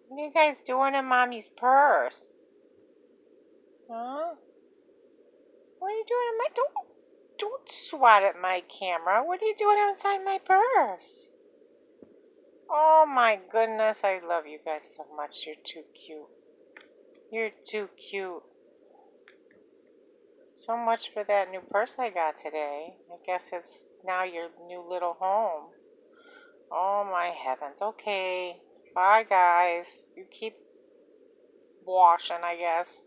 What are you guys doing in Mommy's purse? Huh? What are you doing in my... Don't swat at my camera. What are you doing outside my purse? Oh my goodness, I love you guys so much. You're too cute. You're too cute. So much for that new purse I got today. I guess it's now your new little home. Oh my heavens. Okay. Bye guys. You keep washing, I guess.